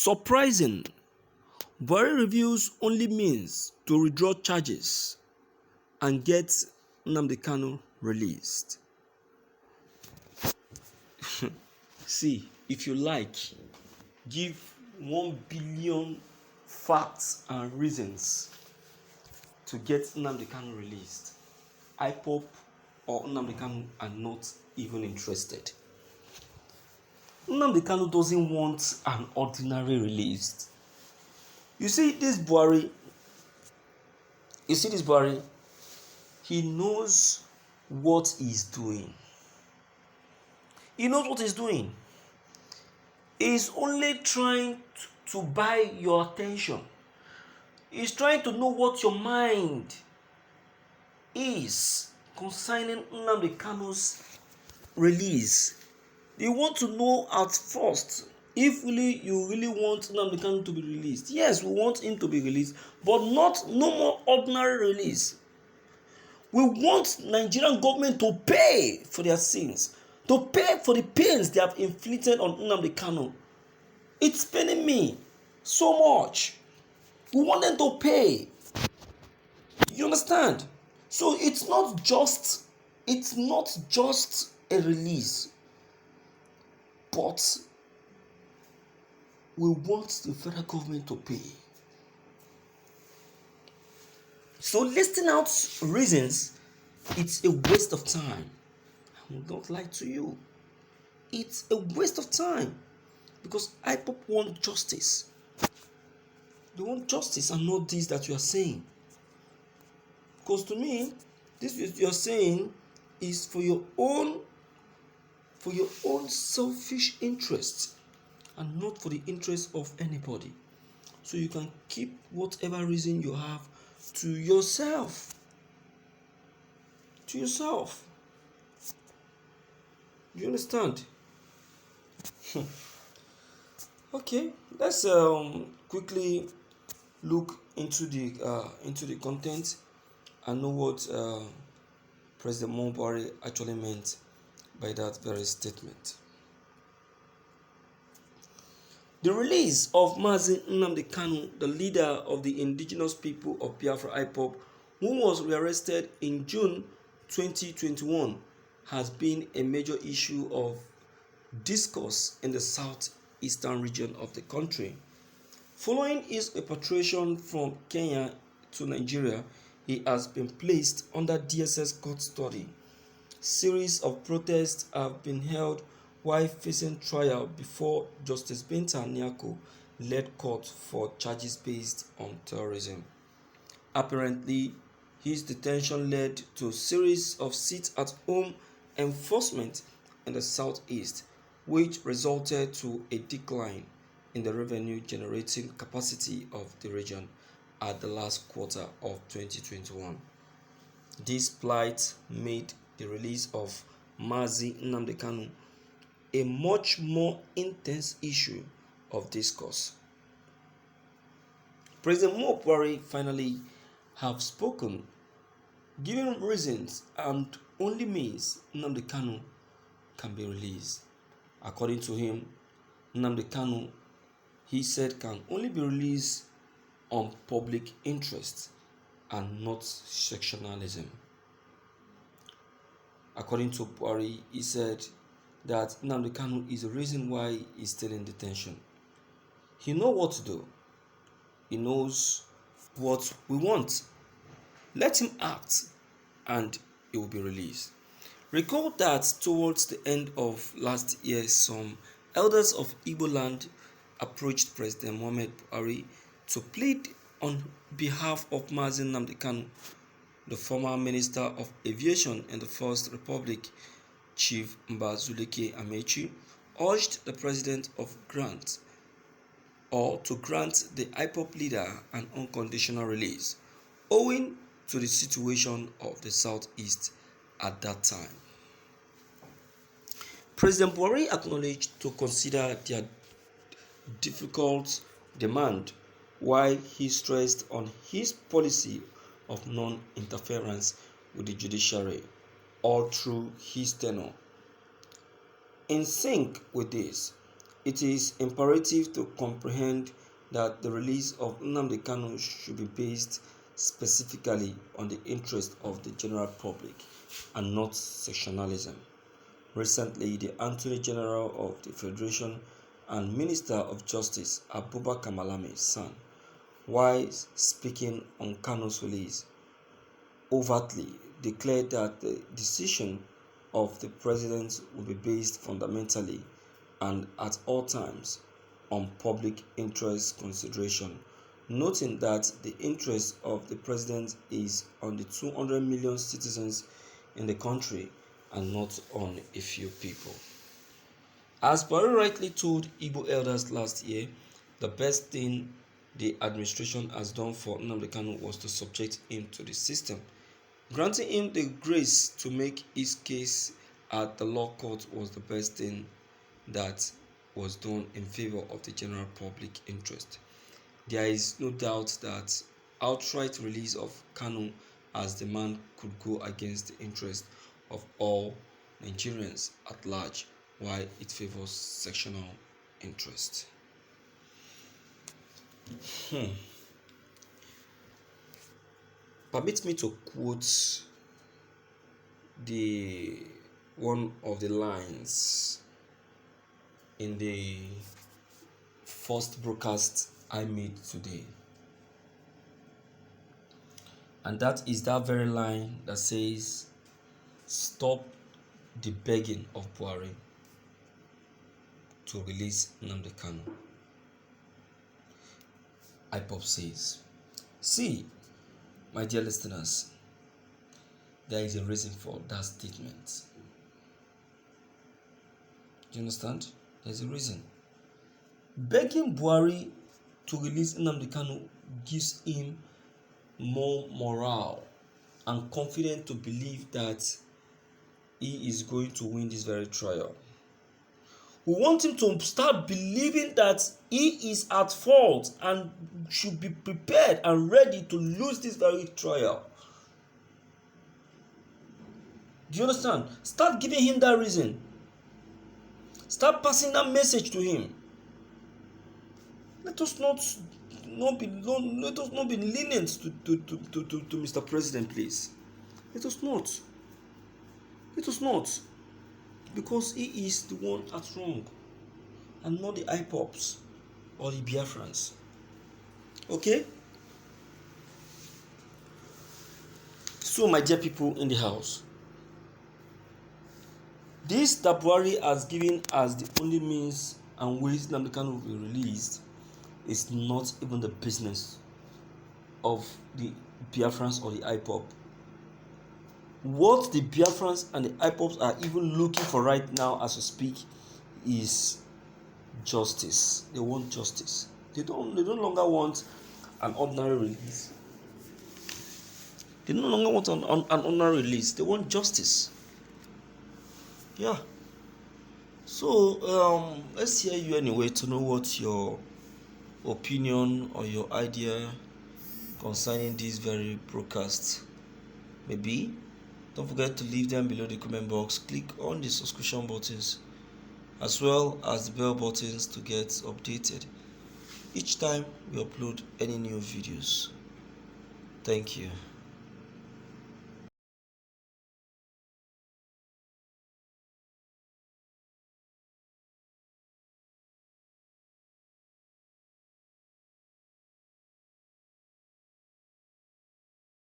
Surprising, Buhari reviews only means to withdraw charges and get Nnamdi Kanu released. See, if you like, give 1 billion facts and reasons to get Nnamdi Kanu released. IPOB or Nnamdi Kanu are not even interested. Nnamdi Kanu doesn't want an ordinary release. You see this Buhari, he knows what he's doing. He knows what he's doing. He's only trying to buy your attention. He's trying to know what your mind is concerning Nnamdi Kanu's release. You want to know at first if you really want Nnamdi Kanu to be released. Yes, we want him to be released, but no more ordinary release. We want Nigerian government to pay for their sins, to pay for the pains they have inflicted on Nnamdi Kanu. It's paining me so much. We want them to pay. You understand? So it's not just a release, but we want the federal government to pay. So listing out reasons, it's a waste of time. I will not lie to you. It's a waste of time because IPOB want justice. They want justice and not this that you are saying. Because to me, this you are saying is for your own selfish interest and not for the interest of anybody. So you can keep whatever reason you have to yourself. To yourself. You understand? Okay, let's quickly look into the content and know what President Buhari actually meant by that very statement. The release of Mazi Nnamdi Kanu, the leader of the indigenous people of Biafra IPOB, who was rearrested in June 2021, has been a major issue of discourse in the southeastern region of the country. Following his repatriation from Kenya to Nigeria, he has been placed under DSS custody. Series of protests have been held while facing trial before Justice Binta Nyako-led court for charges based on terrorism. Apparently, his detention led to a series of sit-at-home enforcement in the southeast, which resulted to a decline in the revenue-generating capacity of the region at the last quarter of 2021. This plight made the release of Mazi Nnamdi Kanu a much more intense issue of discourse. President Buhari finally have spoken, giving reasons and only means Nnamdi Kanu can be released. According to him, Nnamdi Kanu, he said, can only be released on public interest and not sectionalism. According to Buhari, he said that Nnamdi Kanu is the reason why he's still in detention. He knows what to do. He knows what we want. Let him act and he will be released. Recall that towards the end of last year, some elders of Igbo land approached President Muhammad Buhari to plead on behalf of Mazi Nnamdi Kanu. The former Minister of Aviation in the First Republic, Chief Mbazulike Amechi, urged the President to grant the IPOB leader an unconditional release, owing to the situation of the Southeast at that time. President Buhari acknowledged to consider their difficult demand, while he stressed on his policy of non-interference with the judiciary all through his tenure. In sync with this, It is imperative to comprehend that the release of Nnamdi Kanu should be based specifically on the interest of the general public and not sectionalism. Recently, the Attorney General of the Federation and Minister of Justice Abubakar Malami's son, while speaking on Kanu's release, overtly declared that the decision of the president will be based fundamentally and at all times on public interest consideration, noting that the interest of the president is on the 200 million citizens in the country and not on a few people. As Buhari rightly told Igbo elders last year, the best thing the administration has done for Nnamdi Kanu was to subject him to the system. Granting him the grace to make his case at the law court was the best thing that was done in favor of the general public interest. There is no doubt that outright release of Kanu as the man could go against the interest of all Nigerians at large, while it favors sectional interest. Permit me to quote one of the lines in the first broadcast I made today. And that is that very line that says, "Stop the begging of Buhari to release Nnamdi Kanu." IPOB says, "See, my dear listeners, there is a reason for that statement. Do you understand? There's a reason. Begging Buhari to release Nnamdi Kanu gives him more morale and confidence to believe that he is going to win this very trial. We want him to start believing that he is at fault and should be prepared and ready to lose this very trial. Do you understand? Start giving him that reason. Start passing that message to him. Let us not be lenient to Mr. President, please. Let us not. Because he is the one at wrong and not the IPOPs or the Biafrans. Okay? So, my dear people in the house, this that Buhari has given as the only means and ways Nnamdi Kanu will be released is not even the business of the Biafrans or the IPOP. What the Biafrans and the IPOPs are even looking for right now as we speak is justice. They want justice. They no longer want an ordinary release. They no longer want an ordinary release. They want justice. Yeah. So let's hear you anyway to know what your opinion or your idea concerning this very broadcast may be. Don't forget to leave them below the comment box. Click on the subscription buttons as well as the bell buttons to get updated each time we upload any new videos. Thank you.